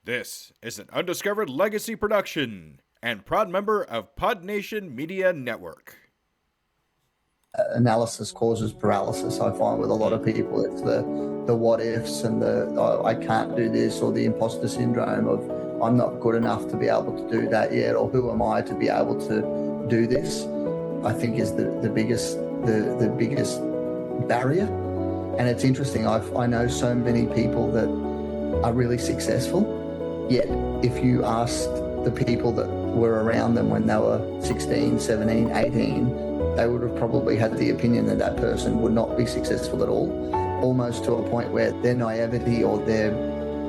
This is an Undiscovered Legacy production and proud member of Pod Nation Media Network. Analysis causes paralysis. I find with a lot of people, it's the what ifs and I can't do this, or the imposter syndrome of I'm not good enough to be able to do that yet, or who am I to be able to do this, I think is the biggest barrier. And it's interesting, I know so many people that are really successful, yet if you asked the people that were around them when they were 16, 17, 18, they would have probably had the opinion that that person would not be successful at all, almost to a point where their naivety or their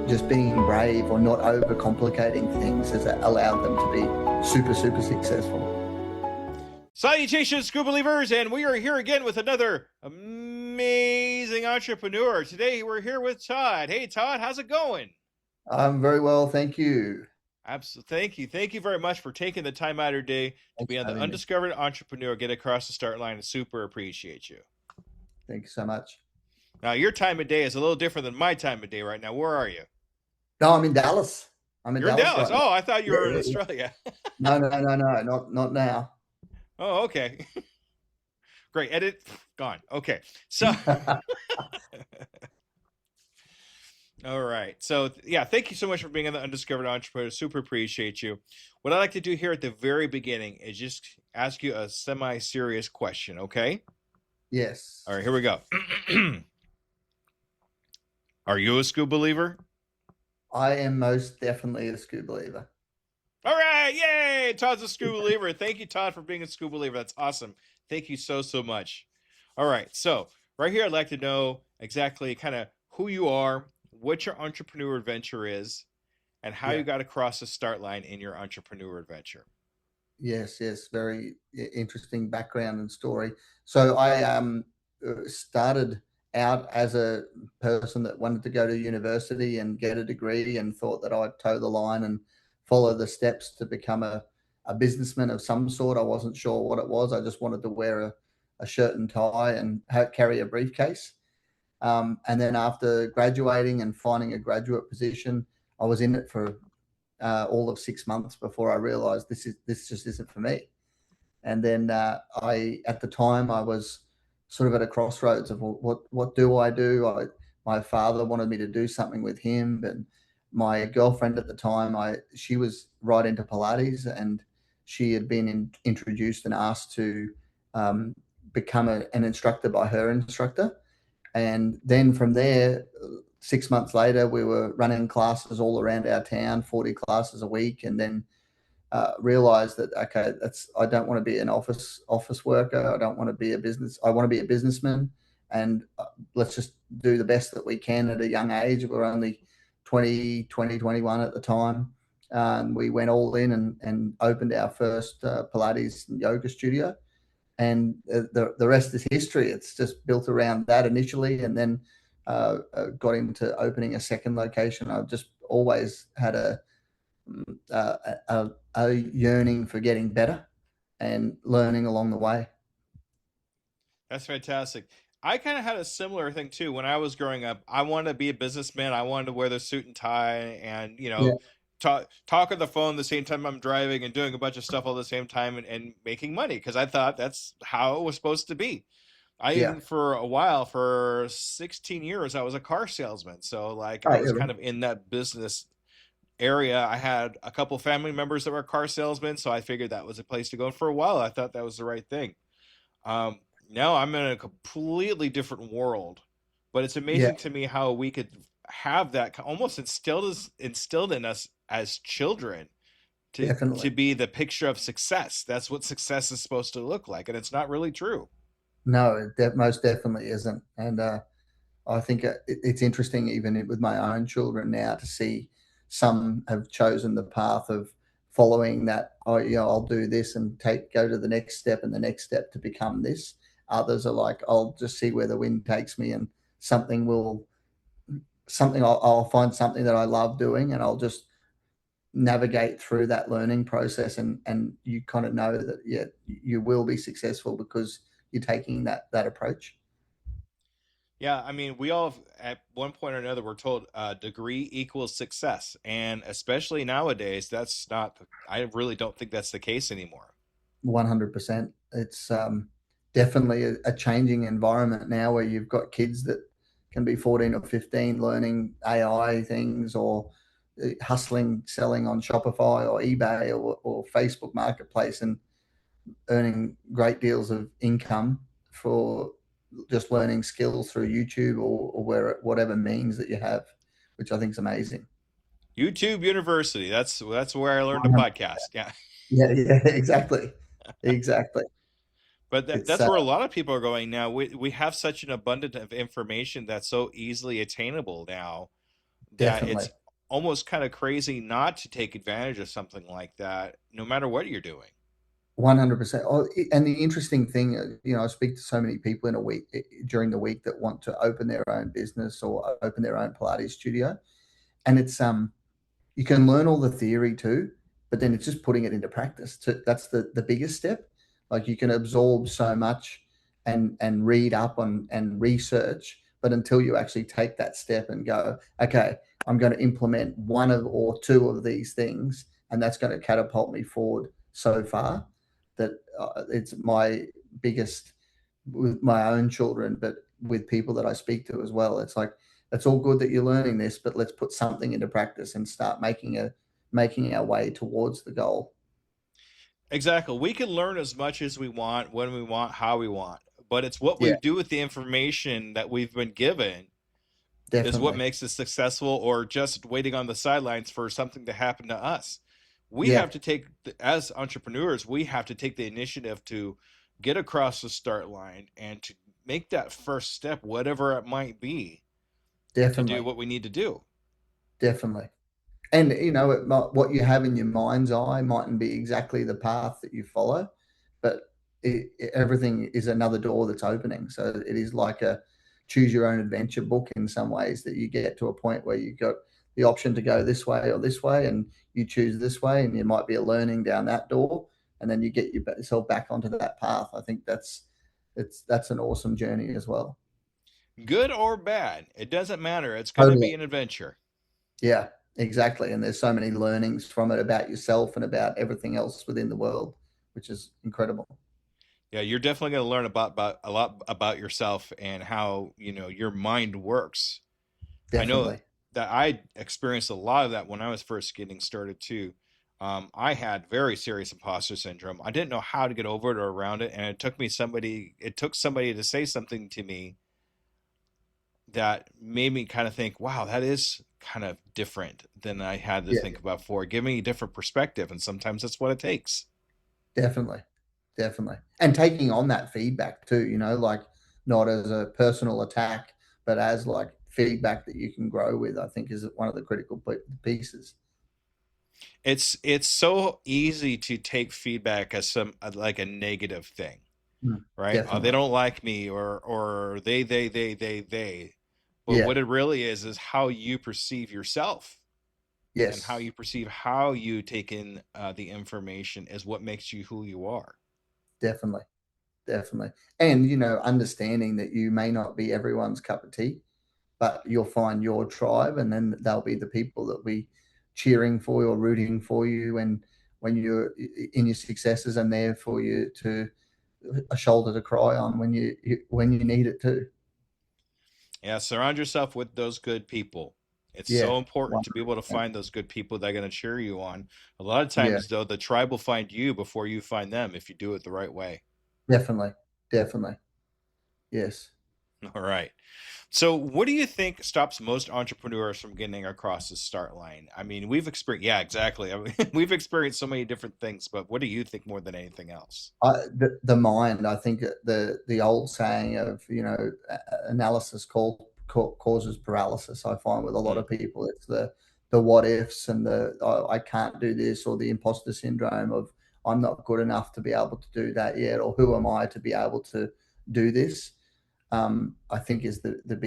just being brave or not overcomplicating things has allowed them to be super, super successful. Salutations, Skoob believers, and we are here again with another amazing entrepreneur. Today we're here with Todd. Hey, Todd, how's it going? I'm very well, thank you. Absolutely. Thank you very much for taking the time out of your day to be on the Undiscovered Entrepreneur, get across the start line, and super appreciate you. Thank you so much. Now, your time of day is a little different than my time of day right now. Where are you? No, I'm in Dallas. You're in Dallas. Right, I thought you were in Australia. No, not now. Oh, okay. Great. Edit. Gone. Okay. So... All right. So, yeah, thank you so much for being on the Undiscovered Entrepreneur. Super appreciate you. What I like to do here at the very beginning is just ask you a semi-serious question, okay? Yes. All right, here we go. Are you a Skoob believer? I am most definitely a Skoob believer. All right. Yay. Todd's a Skoob believer. Thank you, Todd, for being a Skoob believer. That's awesome. Thank you so much. All right. So, right here, I'd like to know exactly kind of who you are, what your entrepreneur adventure is, and how you got across the start line in your entrepreneur adventure. Yes, very interesting background and story. So I started out as a person that wanted to go to university and get a degree and thought that I'd toe the line and follow the steps to become a businessman of some sort. I wasn't sure what it was. I just wanted to wear a shirt and tie and carry a briefcase. And then after graduating and finding a graduate position, I was in it for all of 6 months before I realized this just isn't for me. And then at the time I was sort of at a crossroads of what do I do? My father wanted me to do something with him, and my girlfriend at the time, she was right into Pilates, and she had been introduced and asked to become an instructor by her instructor. And then from there, 6 months later, we were running classes all around our town, 40 classes a week, and then realized that, okay, I don't want to be an office worker. I don't want to be I want to be a businessman, and let's just do the best that we can at a young age. We were only 21 at the time. We went all in and opened our first Pilates and yoga studio. And the rest is history. It's just built around that initially, and then got into opening a second location. I've just always had a yearning for getting better and learning along the way. That's fantastic. I kind of had a similar thing too. When I was growing up, I wanted to be a businessman. I wanted to wear the suit and tie and, talk on the phone the same time I'm driving and doing a bunch of stuff all the same time and making money, because I thought that's how it was supposed to be. Even for a while, for 16 years, I was a car salesman. So I was kind of in that business area. I had a couple family members that were car salesmen, so I figured that was a place to go. And for a while, I thought that was the right thing. Now I'm in a completely different world, but it's amazing to me how we could have that almost instilled in us as children to be the picture of success. That's what success is supposed to look like, and it's not really true. No, it most definitely isn't. And I think it's interesting, even with my own children now, to see some have chosen the path of following that. I'll do this and go to the next step and the next step to become this. Others are like, I'll just see where the wind takes me, and I'll find something that I love doing, and I'll just navigate through that learning process. And you kind of know that, you will be successful because you're taking that approach. Yeah, I mean, we all at one point or another were told degree equals success, and especially nowadays, that's not. I really don't think that's the case anymore. 100%. It's definitely a changing environment now where you've got kids that can be 14 or 15 learning AI things, or hustling, selling on Shopify or eBay or Facebook Marketplace, and earning great deals of income for just learning skills through YouTube or where whatever means that you have, which I think is amazing. YouTube University. That's where I learned to podcast. Yeah, Yeah, yeah, exactly, exactly. but It's that's where a lot of people are going now. We have such an abundance of information that's so easily attainable now that definitely it's almost kind of crazy not to take advantage of something like that, no matter what you're doing. 100%. Oh, and the interesting thing, I speak to so many people in a week during the week that want to open their own business or open their own Pilates studio, and it's you can learn all the theory too, but then it's just putting it into practice. That's the biggest step. Like you can absorb so much and read up on and research, but until you actually take that step and go, okay, I'm going to implement one of or two of these things, and that's going to catapult me forward so far. That it's my biggest with my own children, but with people that I speak to as well. It's like it's all good that you're learning this, but let's put something into practice and start making our way towards the goal. Exactly. We can learn as much as we want, when we want, how we want, but it's what Yeah, we do with the information that we've been given is what definitely. makes us successful, or just waiting on the sidelines for something to happen to us. We Yeah, have to take, as entrepreneurs, we have to take the initiative to get across the start line and to make that first step, whatever it might be, to do definitely, what we need to do. definitely. And what you have in your mind's eye mightn't be exactly the path that you follow, but everything is another door that's opening. So it is like a choose your own adventure book in some ways, that you get to a point where you've got the option to go this way or this way, and you choose this way, and you might be a learning down that door, and then you get yourself back onto that path. I think that's an awesome journey as well. Good or bad, it doesn't matter. It's going to Totally. be an adventure. Yeah, exactly. And there's so many learnings from it about yourself and about everything else within the world, which is incredible. Yeah, you're definitely going to learn about a lot about yourself and how, your mind works. I know Definitely. that I experienced a lot of that when I was first getting started too. I had very serious imposter syndrome. I didn't know how to get over it or around it, and it took somebody to say something to me that made me kind of think, wow, that is kind of different than I had to Yeah, think about before. Give me a different perspective, and sometimes that's what it takes. definitely. Definitely. And taking on that feedback too, like not as a personal attack, but as like feedback that you can grow with, I think is one of the critical pieces. It's so easy to take feedback as some like a negative thing, Mm, right? Oh, they definitely. don't like me, or they. But Yeah. what it really is how you perceive yourself, and how Yes. you perceive how you take in the information is what makes you who you are. Definitely. Definitely. And, understanding that you may not be everyone's cup of tea, but you'll find your tribe, and then they'll be the people that be cheering for you or rooting for you when you're in your successes, and there for you to a shoulder to cry on when you need it too. Yeah, surround yourself with those good people. It's Yeah, so important to be able to 100%. find those good people that are going to cheer you on. A lot of Yeah, times, though, the tribe will find you before you find them if you do it the right way. definitely, definitely. Yes. All right. So, what do you think stops most entrepreneurs from getting across the start line? I mean, we've experienced, yeah, exactly. I mean, we've experienced so many different things, but what do you think more than anything else? The mind. I think the old saying of analysis causes paralysis. I find with a lot Hmm. of people, it's the what ifs and the I can't do this, or the imposter syndrome of I'm not good enough to be able to do that yet, or who am I to be able to do this. I think is the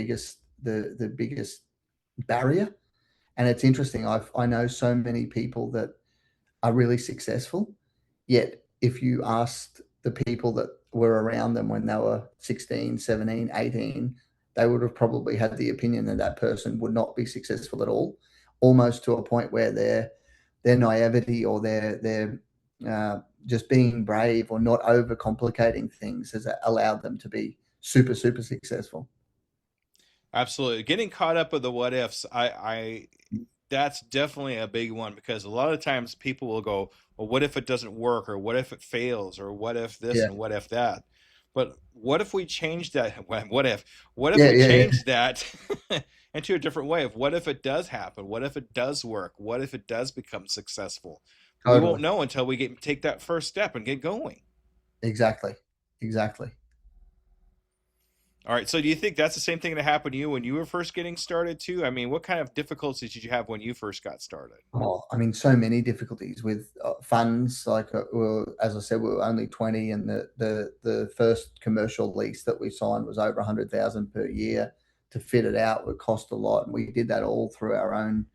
biggest barrier. And it's interesting. I know so many people that are really successful. Yet, if you asked the people that were around them when they were 16, 17, 18, they would have probably had the opinion that that person would not be successful at all, almost to a point where their naivety or their just being brave or not overcomplicating things has allowed them to be super, super successful. Absolutely. Getting caught up with the what ifs, I that's definitely a big one because a lot of times people will go, well, what if it doesn't work, or what if it fails, or what if this Yeah. and what if that? But what if we change that? What if Yeah. we Yeah. Yeah. change that into a different way of what if it does happen? What if it does work? What if it does become successful? We won't Totally. know until we take that first step and get going. Exactly. Exactly. All right. So do you think that's the same thing that happened to you when you were first getting started too? I mean, what kind of difficulties did you have when you first got started? Oh, I mean, so many difficulties with funds. Like, as I said, we were only 20, and the first commercial lease that we signed was over 100,000 per year. To fit it out would cost a lot, and we did that all through our own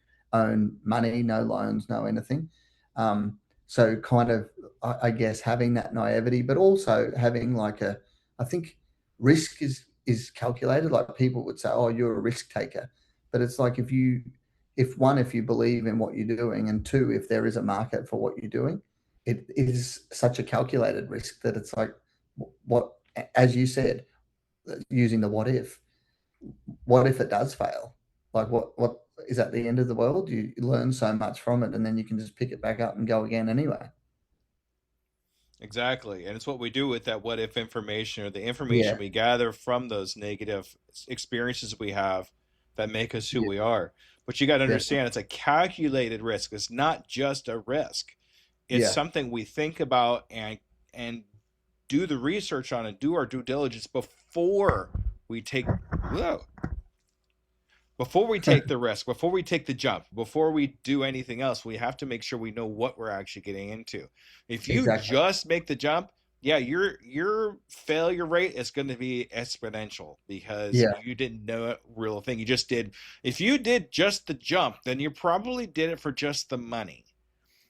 money, no loans, no anything. So, kind of, I guess, having that naivety, but also having like I think risk is calculated. Like people would say, "Oh, you're a risk taker," but it's like if you believe in what you're doing, and two, if there is a market for what you're doing, it is such a calculated risk that it's like, what, as you said, using the what if it does fail? Like, what is at the end of the world? You learn so much from it, and then you can just pick it back up and go again anyway. Exactly. And it's what we do with that what if information, or the information Yeah. we gather from those negative experiences we have that make us who Yeah. we are. But you got to Yeah. understand it's a calculated risk. It's not just a risk. It's Yeah. something we think about and do the research on and do our due diligence before we take whoa, before we take the risk, before we take the jump, before we do anything else, we have to make sure we know what we're actually getting into. If you Exactly. just make the jump, yeah, your failure rate is going to be exponential because Yeah. you didn't know a real thing. You just did. If you did just the jump, then you probably did it for just the money.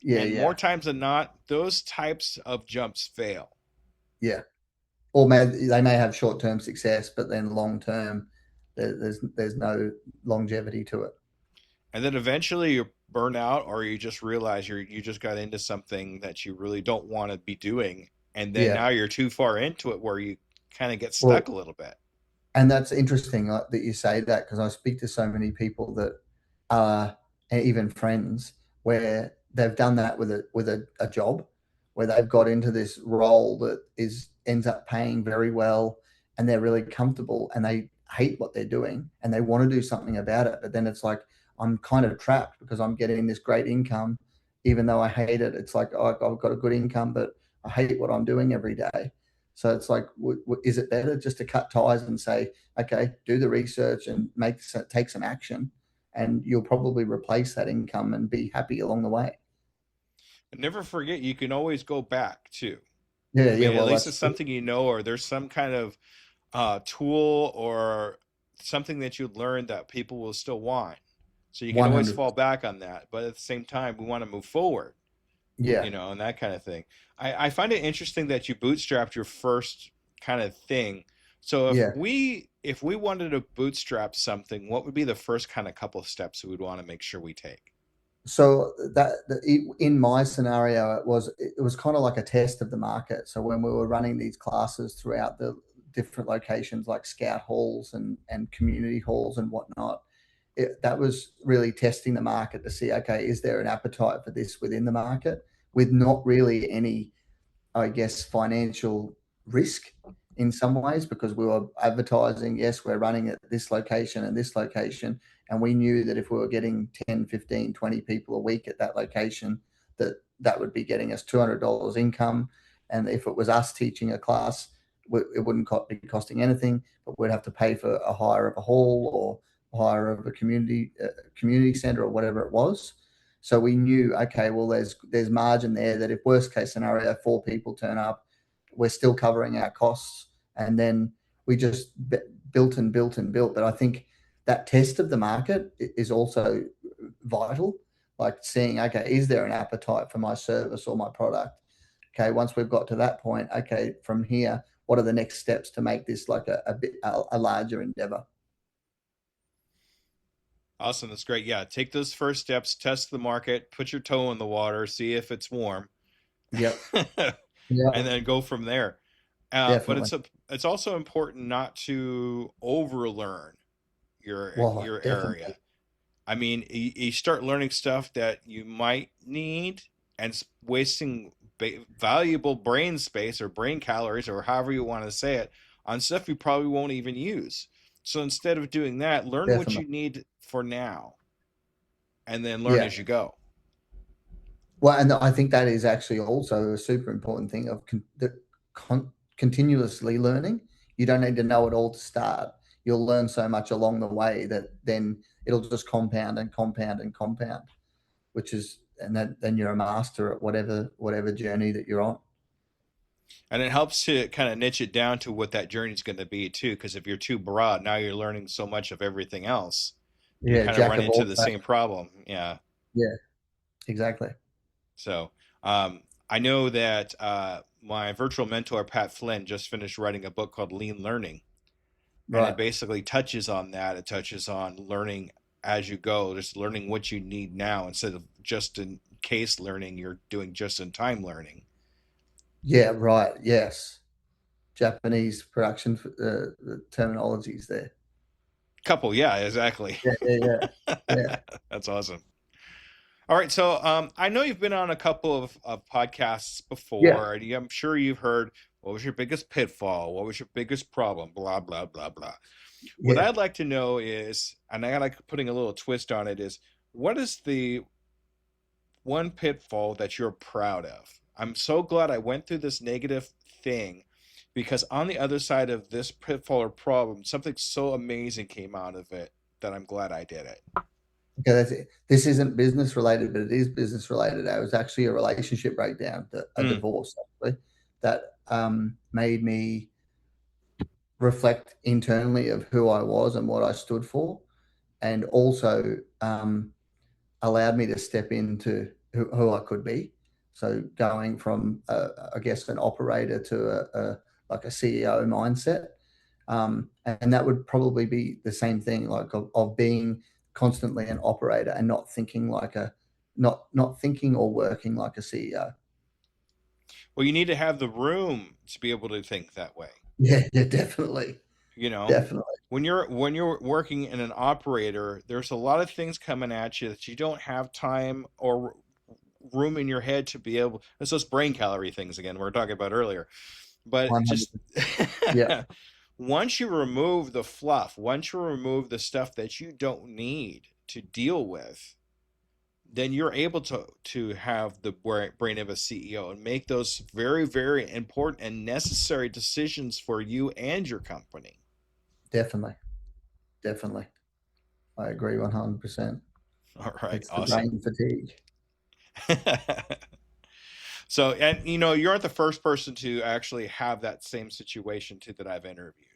Yeah. And more Yeah. times than not, those types of jumps fail. Yeah. Or they may have short term success, but then long term, there's no longevity to it. And then eventually you burn out, or you just realize you just got into something that you really don't want to be doing, and then Yeah. now you're too far into it where you kind of get stuck Well, a little bit. and that's interesting that you say that, because I speak to so many people that are, and even friends, where they've done that with a job, where they've got into this role that is ends up paying very well, and they're really comfortable, and they hate what they're doing, and they want to do something about it, but then it's like, I'm kind of trapped because I'm getting this great income, even though I hate it. It's like, oh, I've got a good income, but I hate what I'm doing every day. So it's like, is it better just to cut ties and say, okay, do the research and take some action, and you'll probably replace that income and be happy along the way. And never forget, you can always go back too. Yeah, I yeah. mean, at Well, least that's it's true. something you know, or there's some kind of tool or something that you learned that people will still want. So you can always 100. fall back on that. But at the same time, we want to move forward, Yeah, and that kind of thing. I find it interesting that you bootstrapped your first kind of thing. So yeah. if we wanted to bootstrap something, what would be the first kind of couple of steps we would want to make sure we take? So in my scenario, it was kind of like a test of the market. So when we were running these classes throughout the different locations, like scout halls and community halls and whatnot, that was really testing the market to see, okay, is there an appetite for this within the market, with not really any, I guess, financial risk in some ways, because we were advertising, yes, we're running at this location and this location. And we knew that if we were getting 10, 15, 20 people a week at that location, that would be getting us $200 income. And if it was us teaching a class, it wouldn't be costing anything, but we'd have to pay for a hire of a hall or hire of a community center or whatever it was. So we knew, okay, well, there's margin there, that if worst case scenario, 4 people turn up, we're still covering our costs. And then we just built and built and built. But I think that test of the market is also vital, like seeing, okay, is there an appetite for my service or my product? Okay, once we've got to that point, okay, from here, what are the next steps to make this like a larger endeavor? Awesome. That's great. Yeah. Take those first steps, test the market, put your toe in the water, see if it's warm, Yep. and Yeah. then go from there. But Definitely. it's also important not to overlearn Well, your definitely. area. I mean, you start learning stuff that you might need and wasting valuable brain space or brain calories or however you want to say it on stuff you probably won't even use. So instead of doing that, learn what Definitely. you need for now and then learn Yeah. as you go. Well, and I think that is actually also a super important thing of continuously learning. You don't need to know it all to start. You'll learn so much along the way that then it'll just compound and compound and compound, which is, and then you're a master at whatever journey that you're on. And it helps to kind of niche it down to what that journey is going to be too. Because if you're too broad, now you're learning so much of everything else, you Yeah, kind of jack run of into all the trades. same problem. Yeah. Yeah, exactly. So I know that my virtual mentor, Pat Flynn, just finished writing a book called Lean Learning. And it Right. basically touches on that. It touches on learning as you go, just learning what you need now instead of just in case learning, you're doing just in time learning. Yeah, right. Yes. Japanese production the terminologies there. Couple, yeah, exactly. Yeah, yeah, yeah. Yeah. That's awesome. All right, so I know you've been on a couple of podcasts Yeah. before, and I'm sure you've heard what was your biggest pitfall, what was your biggest problem, blah blah blah blah. What Yeah. I'd like to know is, and I like putting a little twist on it, is what is the one pitfall that you're proud of? I'm so glad I went through this negative thing because on the other side of this pitfall or problem, something so amazing came out of it that I'm glad I did it. Okay, that's it. This isn't business related, but it is business related. It was actually a relationship breakdown, a Mm. divorce, actually, that made me reflect internally of who I was and what I stood for, and also allowed me to step into who I could be. So going from, I guess, an operator to like a CEO mindset, and that would probably be the same thing, like of being constantly an operator and not thinking like a not thinking or working like a CEO. Well, you need to have the room to be able to think that way. Yeah, yeah, definitely, You know, definitely, when you're working in an operator, there's a lot of things coming at you that you don't have time or room in your head to be able. It's those brain calorie things again we were talking about earlier. But 100. just Yeah, once you remove the fluff, once you remove the stuff that you don't need to deal with, then you're able to have the brain of a CEO and make those very, very important and necessary decisions for you and your company. definitely, definitely. I agree 100%. All right, It's the awesome. brain fatigue. So, and you know, you aren't the first person to actually have that same situation too that I've interviewed.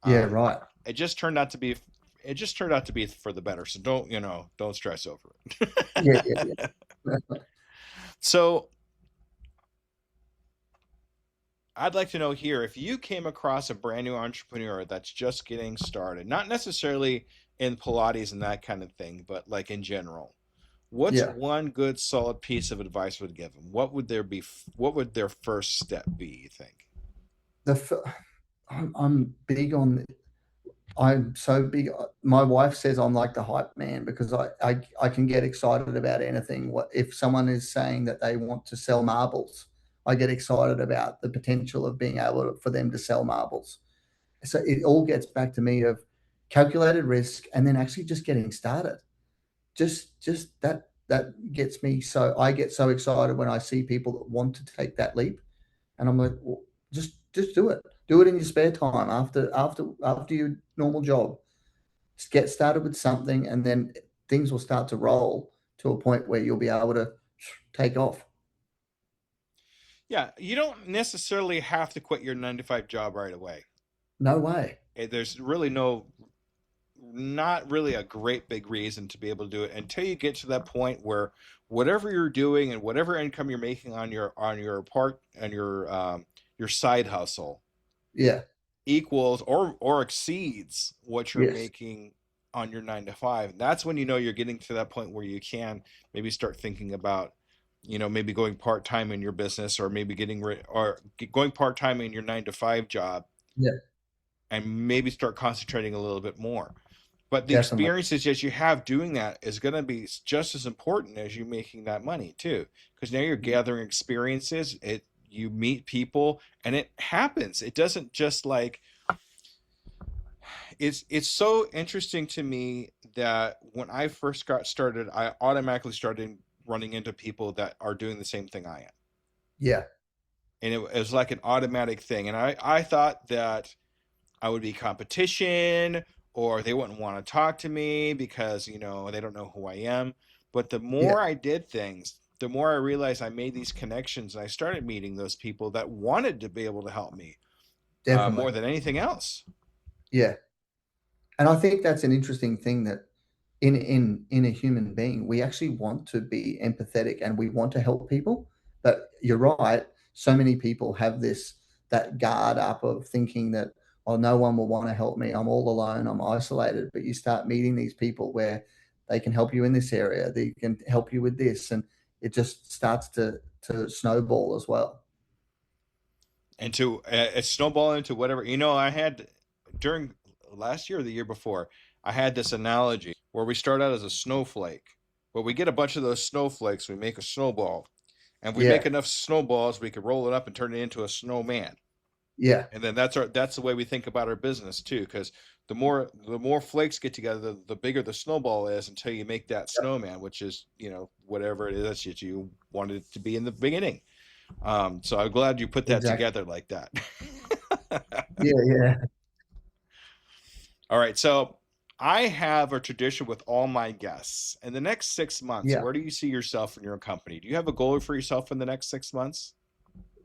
Yeah, Um, right. it just turned out to be, it just turned out to be for the better. So don't, you know, don't stress over Yeah, yeah, it. yeah. So I'd like to know here if you came across a brand new entrepreneur that's just getting started, not necessarily in Pilates and that kind of thing, but like in general. What's Yeah. one good solid piece of advice would give them? What would there be? What would their first step be, you think? The I'm big on. I'm so big. My wife says I'm like the hype man because I can get excited about anything. What if someone is saying that they want to sell marbles? I get excited about the potential of being able for them to sell marbles. So it all gets back to me of calculated risk and then actually just getting started. Just that gets me, so I get so excited when I see people that want to take that leap, and I'm like, well, just do it. Do it in your spare time after your normal job. Just get started with something, and then things will start to roll to a point where you'll be able to take off. Yeah, you don't necessarily have to quit your 9 to 5 job right away. No way. There's really no, not really a great big reason to be able to do it until you get to that point where whatever you're doing and whatever income you're making on your side hustle Yeah. equals or exceeds what you're Yes. making on your 9 to 5. That's when you know you're getting to that point where you can maybe start thinking about, maybe going part-time in your business, or maybe going part-time in your 9 to 5 job, Yeah, and maybe start concentrating a little bit more. But the definitely. experiences that you have doing that is going to be just as important as you making that money too, because now you're gathering experiences. You meet people, and it happens. It doesn't just like it's so interesting to me that when I first got started, I automatically started running into people that are doing the same thing I am. Yeah, And it was like an automatic thing. And I thought that I would be competition, or they wouldn't want to talk to me because, they don't know who I am. But the yeah, more I did things, the more I realized I made these connections, and I started meeting those people that wanted to be able to help me definitely. more than anything else. Yeah. And I think that's an interesting thing, that in a human being, we actually want to be empathetic and we want to help people. But you're right, so many people have this that guard up of thinking that, oh, no one will want to help me, I'm all alone, I'm isolated. But you start meeting these people where they can help you in this area, they can help you with this, and it just starts to snowball as well. And to snowball into whatever, I had during last year or the year before, I had this analogy where we start out as a snowflake, but we get a bunch of those snowflakes, we make a snowball, and if we make Yeah, enough snowballs, we can roll it up and turn it into a snowman. yeah, And then that's the way we think about our business too, because the more flakes get together, the bigger the snowball is, until you make that snowman, which is, whatever it is that you wanted it to be in the beginning. So I'm glad you put that exactly. together like that. Yeah, yeah, All right. So I have a tradition with all my guests. In the next 6 months, yeah. where do you see yourself in your company? Do you have a goal for yourself in the next 6 months?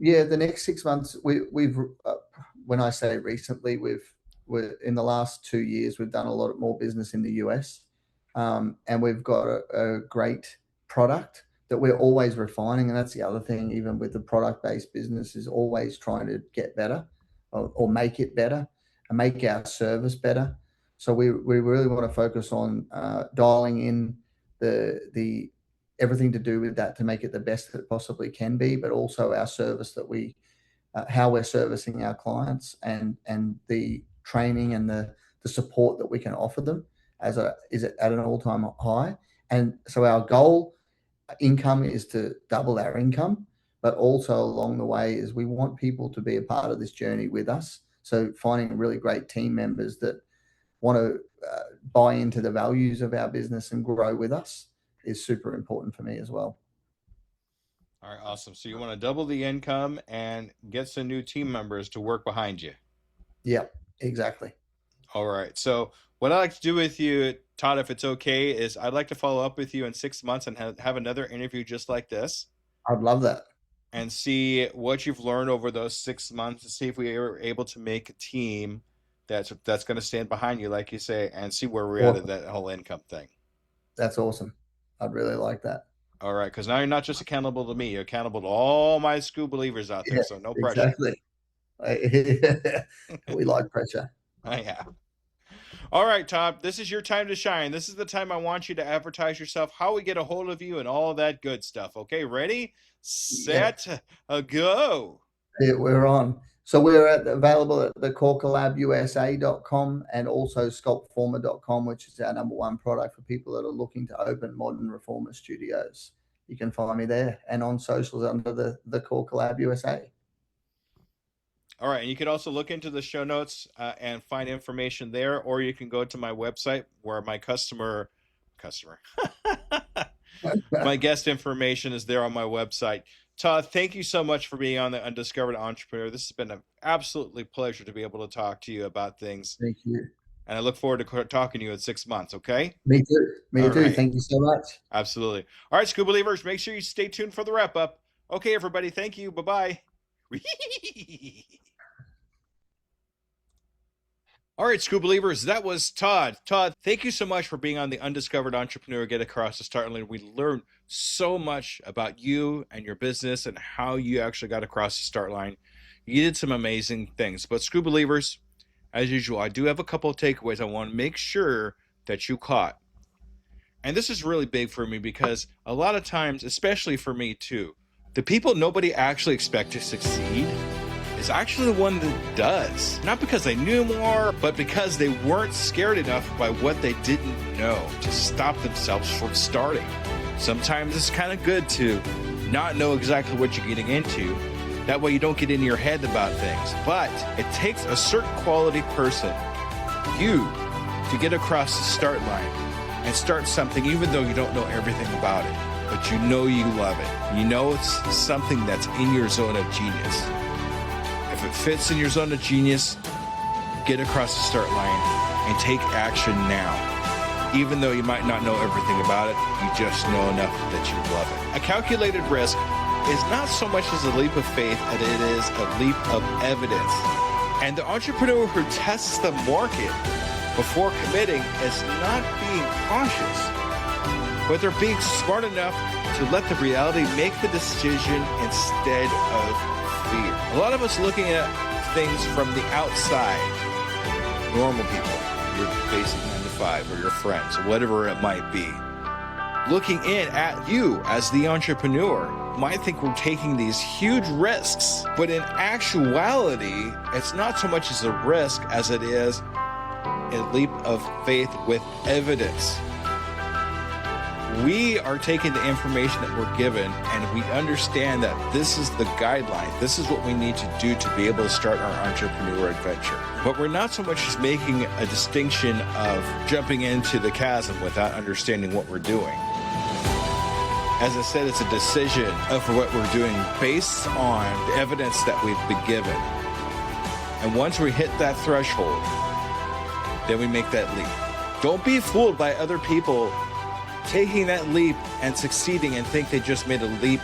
Yeah, the next 6 months, we've when I say recently, we're in the last 2 years, we've done a lot more business in the US, and we've got a great product that we're always refining, and that's the other thing. Even with the product based business, is always trying to get better, or make it better, and make our service better. So we really want to focus on dialing in the everything to do with that to make it the best that it possibly can be, but also our service that how we're servicing our clients, and the training and the support that we can offer them is at an all time high. And so our goal income is to double our income, but also along the way is we want people to be a part of this journey with us. So finding really great team members that want to buy into the values of our business and grow with us is super important for me as well. All right, awesome. So you want to double the income and get some new team members to work behind you. Yeah, exactly. All right. So what I'd like to do with you, Todd, if it's okay, is I'd like to follow up with you in 6 months and have another interview just like this, I'd love that. and see what you've learned over those 6 months, and see if we were able to make a team that's going to stand behind you, like you say, and see where we're at Awesome. that whole income thing. That's awesome. I'd really like that. All right, because now you're not just accountable to me; you're accountable to all my Skoob believers out there. Yeah, So no pressure. exactly. We like pressure. Yeah. All right, Todd. This is your time to shine. This is the time I want you to advertise yourself, how we get a hold of you, and all that good stuff. Okay, ready, Yeah, set, go. yeah, we're on. So we're available at the Core Collab USA.com and also Sculptformer.com, which is our number one product for people that are looking to open modern reformer studios. You can find me there and on socials under the Core Collab USA. All right, and you can also look into the show notes and find information there, or you can go to my website where my customer, my guest information is there on my website. Todd, thank you so much for being on the Undiscovered Entrepreneur. This has been an absolutely pleasure to be able to talk to you about things, Thank you. and I look forward to talking to you in 6 months. Okay. Me too. Me All too. right. Thank you so much. Absolutely. All right, Scuba Believers, make sure you stay tuned for the wrap up. Okay, everybody. Thank you. Bye bye. All right, Scuba Believers, that was Todd. Todd, thank you so much for being on the Undiscovered Entrepreneur Get Across the Start Line. We learned so much about you and your business and how you actually got across the start line. You did some amazing things. But Scuba Believers, as usual, I do have a couple of takeaways I want to make sure that you caught. And this is really big for me because a lot of times, especially for me too, the people nobody actually expects to succeed is actually the one that does. Not because they knew more, but because they weren't scared enough by what they didn't know to stop themselves from starting. Sometimes it's kind of good to not know exactly what you're getting into. That way you don't get into your head about things. But it takes a certain quality person, you, to get across the start line and start something even though you don't know everything about it. But you know you love it. You know it's something that's in your zone of genius. If it fits in your zone of genius, get across the start line and take action now. Even though you might not know everything about it, you just know enough that you love it. A calculated risk is not so much as a leap of faith as it is a leap of evidence. And the entrepreneur who tests the market before committing is not being cautious, but they're being smart enough to let the reality make the decision instead of fear. A lot of us looking at things from the outside, normal people, your basic 9 to 5 or your friends, or whatever it might be, looking in at you as the entrepreneur might think we're taking these huge risks, but in actuality, it's not so much as a risk as it is a leap of faith with evidence. We are taking the information that we're given and we understand that this is the guideline. This is what we need to do to be able to start our entrepreneur adventure. But we're not so much as making a distinction of jumping into the chasm without understanding what we're doing. As I said, it's a decision of what we're doing based on the evidence that we've been given. And once we hit that threshold, then we make that leap. Don't be fooled by other people taking that leap and succeeding and think they just made a leap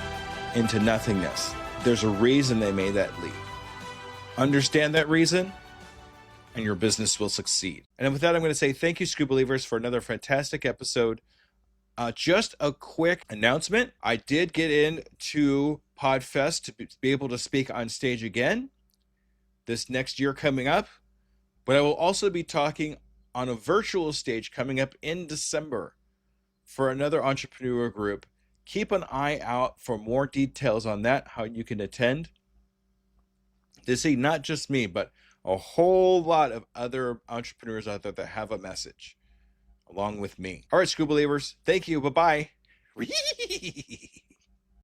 into nothingness. There's a reason they made that leap. Understand that reason, and your business will succeed. And with that, I'm going to say thank you, Skoob Believers, for another fantastic episode. Just a quick announcement. I did get into PodFest to be able to speak on stage again this next year coming up. But I will also be talking on a virtual stage coming up in December for another entrepreneur group. Keep an eye out for more details on that, how you can attend. To see not just me, but a whole lot of other entrepreneurs out there that have a message along with me. All right, Skoob Believers, thank you. Bye-bye.